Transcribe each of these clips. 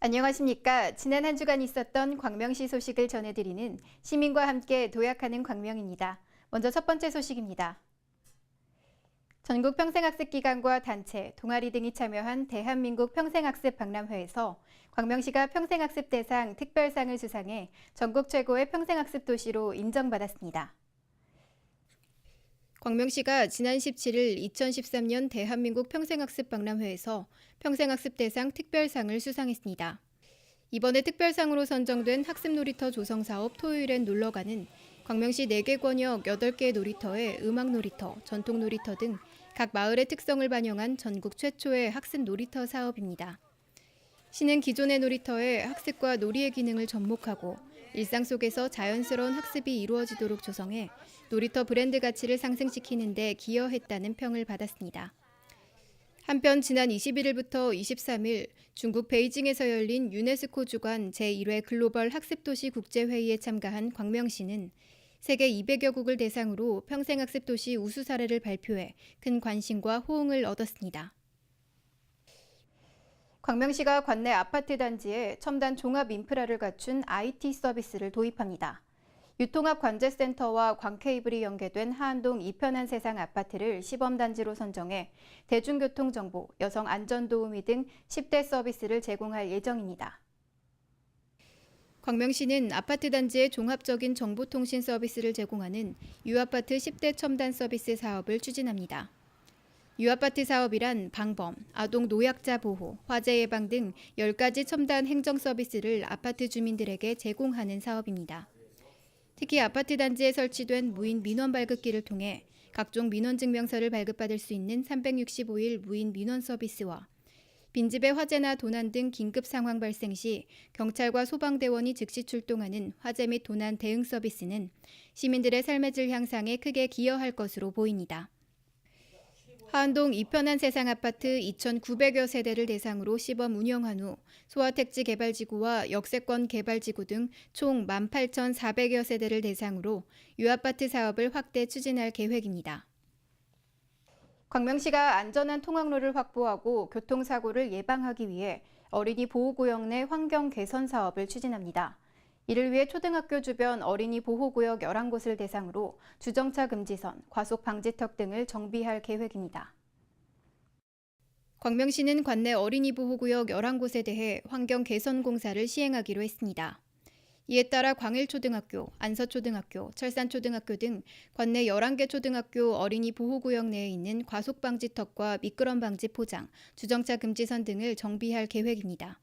안녕하십니까. 지난 한 주간 있었던 광명시 소식을 전해드리는 시민과 함께 도약하는 광명입니다. 먼저 첫 번째 소식입니다. 전국 평생학습기관과 단체, 동아리 등이 참여한 대한민국 평생학습 박람회에서 광명시가 평생학습 대상 특별상을 수상해 전국 최고의 평생학습 도시로 인정받았습니다. 광명시가 지난 17일 2013년 대한민국 평생학습 박람회에서 평생학습 대상 특별상을 수상했습니다. 이번에 특별상으로 선정된 학습놀이터 조성사업 토요일엔 놀러가는 광명시 4개 권역 8개 놀이터의 음악놀이터, 전통놀이터 등 각 마을의 특성을 반영한 전국 최초의 학습놀이터 사업입니다. 시는 기존의 놀이터에 학습과 놀이의 기능을 접목하고 일상 속에서 자연스러운 학습이 이루어지도록 조성해 놀이터 브랜드 가치를 상승시키는 데 기여했다는 평을 받았습니다. 한편 지난 21일부터 23일 중국 베이징에서 열린 유네스코 주관 제1회 글로벌 학습도시 국제회의에 참가한 광명시는 세계 200여 국을 대상으로 평생학습도시 우수 사례를 발표해 큰 관심과 호응을 얻었습니다. 광명시가 관내 아파트 단지에 첨단 종합 인프라를 갖춘 IT 서비스를 도입합니다. 유통합 관제센터와 광케이블이 연계된 하안동 이편한 세상 아파트를 시범단지로 선정해 대중교통 정보, 여성 안전도우미 등 10대 서비스를 제공할 예정입니다. 광명시는 아파트 단지에 종합적인 정보통신 서비스를 제공하는 유아파트 10대 첨단 서비스 사업을 추진합니다. 유아파트 사업이란 방범, 아동 노약자 보호, 화재 예방 등 10가지 첨단 행정 서비스를 아파트 주민들에게 제공하는 사업입니다. 특히 아파트 단지에 설치된 무인 민원 발급기를 통해 각종 민원 증명서를 발급받을 수 있는 365일 무인 민원 서비스와 빈집의 화재나 도난 등 긴급 상황 발생 시 경찰과 소방대원이 즉시 출동하는 화재 및 도난 대응 서비스는 시민들의 삶의 질 향상에 크게 기여할 것으로 보입니다. 하안동 이편한 세상 아파트 2,900여 세대를 대상으로 시범 운영한 후 소아택지 개발지구와 역세권 개발지구 등 총 18,400여 세대를 대상으로 유아파트 사업을 확대 추진할 계획입니다. 광명시가 안전한 통학로를 확보하고 교통사고를 예방하기 위해 어린이 보호구역 내 환경 개선 사업을 추진합니다. 이를 위해 초등학교 주변 어린이 보호구역 11곳을 대상으로 주정차 금지선, 과속 방지턱 등을 정비할 계획입니다. 광명시는 관내 어린이 보호구역 11곳에 대해 환경 개선 공사를 시행하기로 했습니다. 이에 따라 광일초등학교, 안서초등학교, 철산초등학교 등 관내 11개 초등학교 어린이 보호구역 내에 있는 과속 방지턱과 미끄럼 방지 포장, 주정차 금지선 등을 정비할 계획입니다.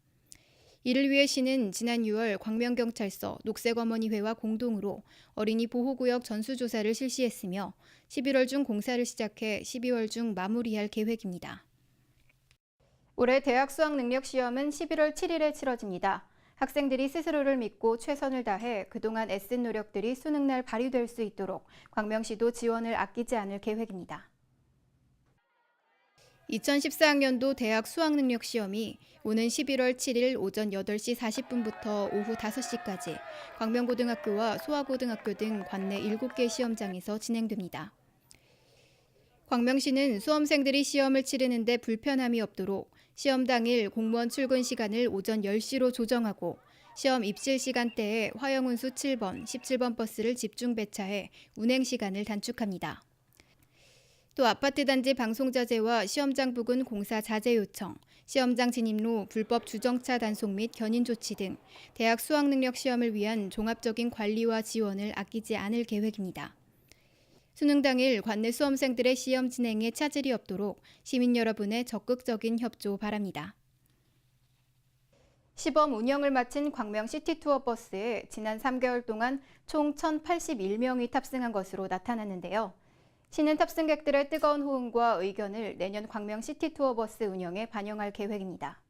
이를 위해 시는 지난 6월 광명경찰서 녹색어머니회와 공동으로 어린이 보호구역 전수조사를 실시했으며 11월 중 공사를 시작해 12월 중 마무리할 계획입니다. 올해 대학 수학능력시험은 11월 7일에 치러집니다. 학생들이 스스로를 믿고 최선을 다해 그동안 애쓴 노력들이 수능날 발휘될 수 있도록 광명시도 지원을 아끼지 않을 계획입니다. 2014학년도 대학 수학능력시험이 오는 11월 7일 오전 8시 40분부터 오후 5시까지 광명고등학교와 소아고등학교 등 관내 7개 시험장에서 진행됩니다. 광명시는 수험생들이 시험을 치르는 데 불편함이 없도록 시험 당일 공무원 출근 시간을 오전 10시로 조정하고 시험 입실 시간대에 화영운수 7번, 17번 버스를 집중 배차해 운행 시간을 단축합니다. 또 아파트 단지 방송자재와 시험장 부근 공사 자재 요청, 시험장 진입로 불법 주정차 단속 및 견인 조치 등 대학 수학능력 시험을 위한 종합적인 관리와 지원을 아끼지 않을 계획입니다. 수능 당일 관내 수험생들의 시험 진행에 차질이 없도록 시민 여러분의 적극적인 협조 바랍니다. 시범 운영을 마친 광명 시티투어 버스에 지난 3개월 동안 총 1,081명이 탑승한 것으로 나타났는데요. 시는 탑승객들의 뜨거운 호응과 의견을 내년 광명 시티투어 버스 운영에 반영할 계획입니다.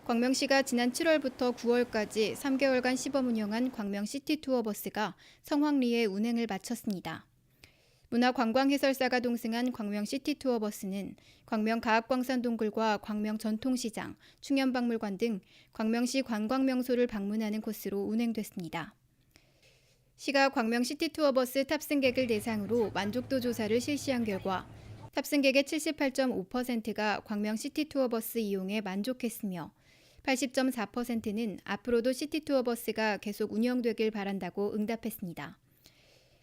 광명시가 지난 7월부터 9월까지 3개월간 시범 운영한 광명 시티투어 버스가 성황리에 운행을 마쳤습니다. 문화관광해설사가 동승한 광명 시티투어 버스는 광명 가학광산 동굴과 광명 전통시장, 충현박물관 등 광명시 관광명소를 방문하는 코스로 운행됐습니다. 시가 광명 시티투어 버스 탑승객을 대상으로 만족도 조사를 실시한 결과 탑승객의 78.5%가 광명 시티투어 버스 이용에 만족했으며 80.4%는 앞으로도 시티투어 버스가 계속 운영되길 바란다고 응답했습니다.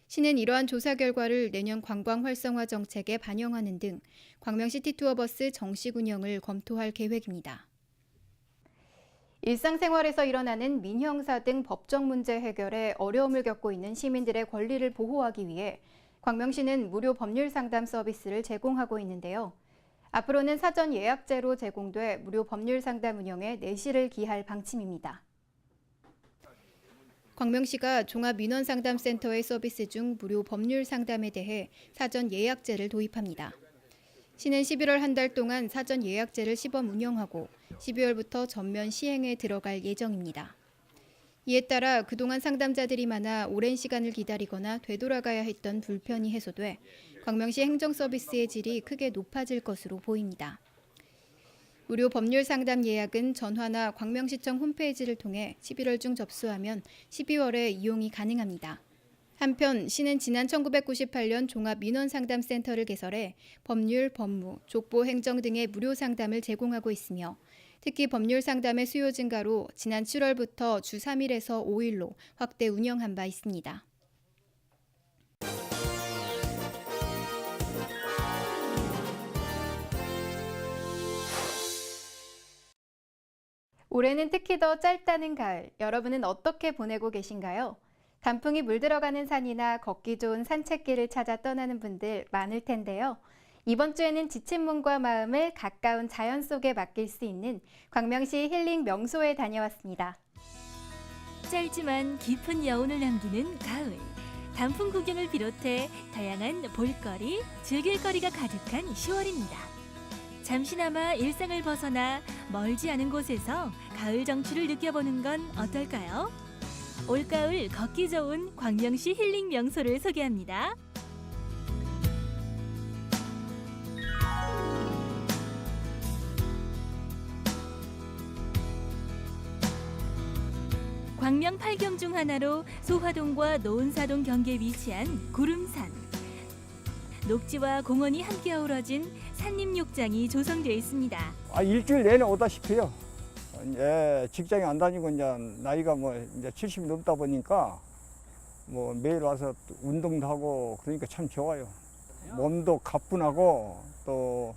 시는 이러한 조사 결과를 내년 관광 활성화 정책에 반영하는 등 광명 시티투어 버스 정식 운영을 검토할 계획입니다. 일상생활에서 일어나는 민형사 등 법적 문제 해결에 어려움을 겪고 있는 시민들의 권리를 보호하기 위해 광명시는 무료 법률 상담 서비스를 제공하고 있는데요. 앞으로는 사전 예약제로 제공돼 무료 법률 상담 운영에 내실을 기할 방침입니다. 광명시가 종합민원상담센터의 서비스 중 무료 법률 상담에 대해 사전 예약제를 도입합니다. 시는 11월 한 달 동안 사전 예약제를 시범 운영하고 12월부터 전면 시행에 들어갈 예정입니다. 이에 따라 그동안 상담자들이 많아 오랜 시간을 기다리거나 되돌아가야 했던 불편이 해소돼 광명시 행정 서비스의 질이 크게 높아질 것으로 보입니다. 무료 법률 상담 예약은 전화나 광명시청 홈페이지를 통해 11월 중 접수하면 12월에 이용이 가능합니다. 한편 시는 지난 1998년 종합민원상담센터를 개설해 법률, 법무, 족보, 행정 등의 무료 상담을 제공하고 있으며 특히 법률 상담의 수요 증가로 지난 7월부터 주 3일에서 5일로 확대 운영한 바 있습니다. 올해는 특히 더 짧다는 가을, 여러분은 어떻게 보내고 계신가요? 단풍이 물들어가는 산이나 걷기 좋은 산책길을 찾아 떠나는 분들 많을 텐데요. 이번 주에는 지친 몸과 마음을 가까운 자연 속에 맡길 수 있는 광명시 힐링 명소에 다녀왔습니다. 짧지만 깊은 여운을 남기는 가을. 단풍 구경을 비롯해 다양한 볼거리, 즐길거리가 가득한 10월입니다. 잠시나마 일상을 벗어나 멀지 않은 곳에서 가을 정취를 느껴보는 건 어떨까요? 올가을 걷기 좋은 광명시 힐링 명소를 소개합니다. 광명 8경 중 하나로 소화동과 노은사동 경계에 위치한 구름산. 녹지와 공원이 함께 어우러진 산림욕장이 조성되어 있습니다. 일주일 내내 오다시피요. 직장에 안 다니고 이제 나이가 이제 70이 넘다 보니까 매일 와서 운동도 하고 그러니까 참 좋아요. 몸도 가뿐하고 또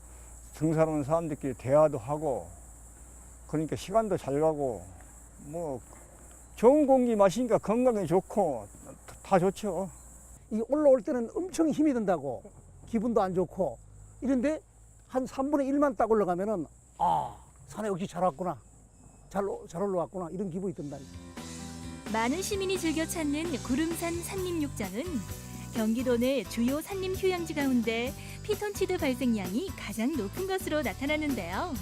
등산 온 사람들끼리 대화도 하고 그러니까 시간도 잘 가고 좋은 공기 마시니까 건강에 좋고 다 좋죠. 이 올라올 때는 엄청 힘이 든다고 기분도 안 좋고 이런데 한 3분의 1만 딱 올라가면은 산에 역시 잘 왔구나. 잘 올라왔구나 이런 기분이 든다. 많은 시민이 즐겨 찾는 구름산 산림욕장은 경기도 내 주요 산림 휴양지 가운데 피톤치드 발생량이 가장 높은 것으로 나타나는데요.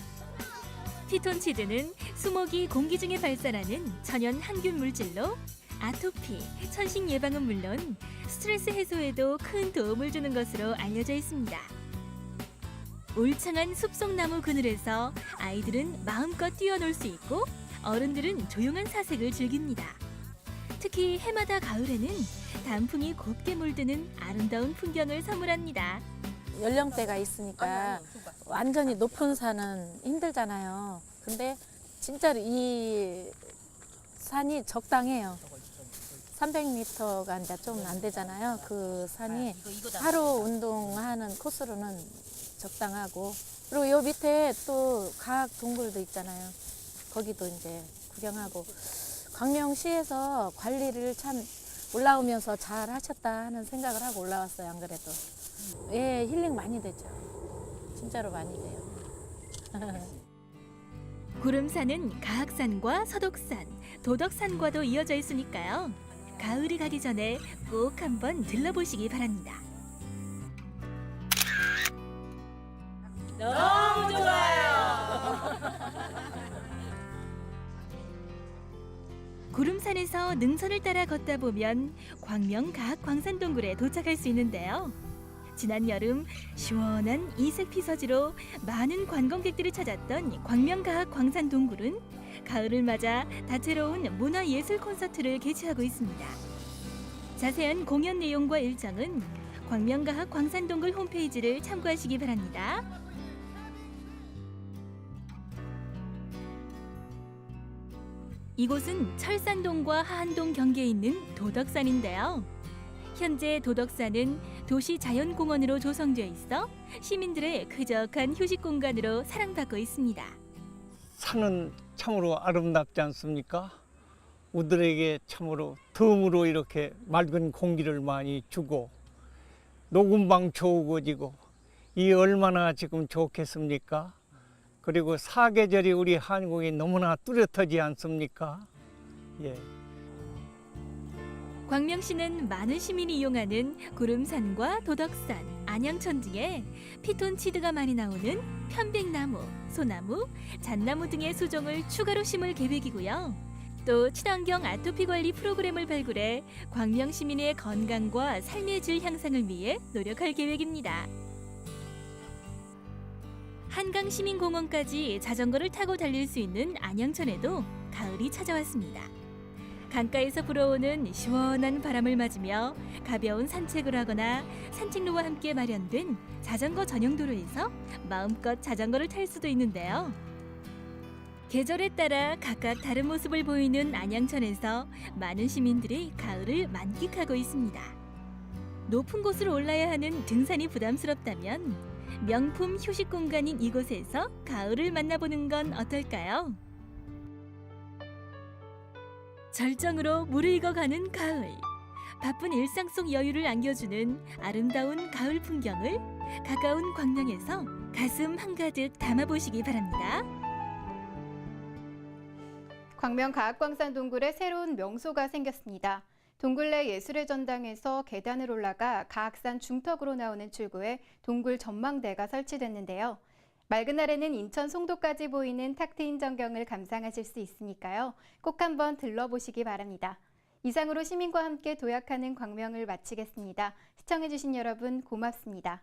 피톤치드는 수목이 공기 중에 발산하는 천연 항균 물질로 아토피, 천식 예방은 물론 스트레스 해소에도 큰 도움을 주는 것으로 알려져 있습니다. 울창한 숲속나무 그늘에서 아이들은 마음껏 뛰어놀 수 있고 어른들은 조용한 사색을 즐깁니다. 특히 해마다 가을에는 단풍이 곱게 물드는 아름다운 풍경을 선물합니다. 연령대가 있으니까 완전히 높은 산은 힘들잖아요. 근데 진짜로 이 산이 적당해요. 300m가 이제 좀 안 되잖아요. 그 산이 하루 운동하는 코스로는 적당하고 그리고 요 밑에 또 과학 동굴도 있잖아요. 거기도 이제 구경하고 광명시에서 관리를 참 올라오면서 잘 하셨다 하는 생각을 하고 올라왔어요. 안 그래도 예 힐링 많이 되죠. 진짜로 많이 돼요. 구름산은 가학산과 서독산, 도덕산과도 이어져 있으니까요. 가을이 가기 전에 꼭 한번 들러보시기 바랍니다. 너무 좋아요. 구름산에서 능선을 따라 걷다 보면 광명 가학 광산동굴에 도착할 수 있는데요. 지난 여름 시원한 이색 피서지로 많은 관광객들이 찾았던 광명 가학 광산동굴은 가을을 맞아 다채로운 문화예술 콘서트를 개최하고 있습니다. 자세한 공연 내용과 일정은 광명 가학 광산동굴 홈페이지를 참고하시기 바랍니다. 이곳은 철산동과 하안동 경계에 있는 도덕산인데요. 현재 도덕산은 도시 자연공원으로 조성되어 있어 시민들의 쾌적한 휴식 공간으로 사랑받고 있습니다. 산은 참으로 아름답지 않습니까? 우리들에게 참으로 덤으로 이렇게 맑은 공기를 많이 주고 녹음방 좋으고지고 이 얼마나 지금 좋겠습니까? 그리고 사계절이 우리 한국이 너무나 뚜렷하지 않습니까? 예. 광명시는 많은 시민이 이용하는 구름산과 도덕산, 안양천 등에 피톤치드가 많이 나오는 편백나무, 소나무, 잣나무 등의 수종을 추가로 심을 계획이고요. 또 친환경 아토피 관리 프로그램을 발굴해 광명 시민의 건강과 삶의 질 향상을 위해 노력할 계획입니다. 한강시민공원까지 자전거를 타고 달릴 수 있는 안양천에도 가을이 찾아왔습니다. 강가에서 불어오는 시원한 바람을 맞으며 가벼운 산책을 하거나 산책로와 함께 마련된 자전거 전용 도로에서 마음껏 자전거를 탈 수도 있는데요. 계절에 따라 각각 다른 모습을 보이는 안양천에서 많은 시민들이 가을을 만끽하고 있습니다. 높은 곳을 올라야 하는 등산이 부담스럽다면 명품 휴식 공간인 이곳에서 가을을 만나보는 건 어떨까요? 절정으로 무르익어가는 가을. 바쁜 일상 속 여유를 안겨주는 아름다운 가을 풍경을 가까운 광명에서 가슴 한가득 담아보시기 바랍니다. 광명 가학광산 동굴에 새로운 명소가 생겼습니다. 동굴 내 예술의 전당에서 계단을 올라가 가학산 중턱으로 나오는 출구에 동굴 전망대가 설치됐는데요. 맑은 날에는 인천 송도까지 보이는 탁 트인 전경을 감상하실 수 있으니까요. 꼭 한번 들러보시기 바랍니다. 이상으로 시민과 함께 도약하는 광명을 마치겠습니다. 시청해주신 여러분 고맙습니다.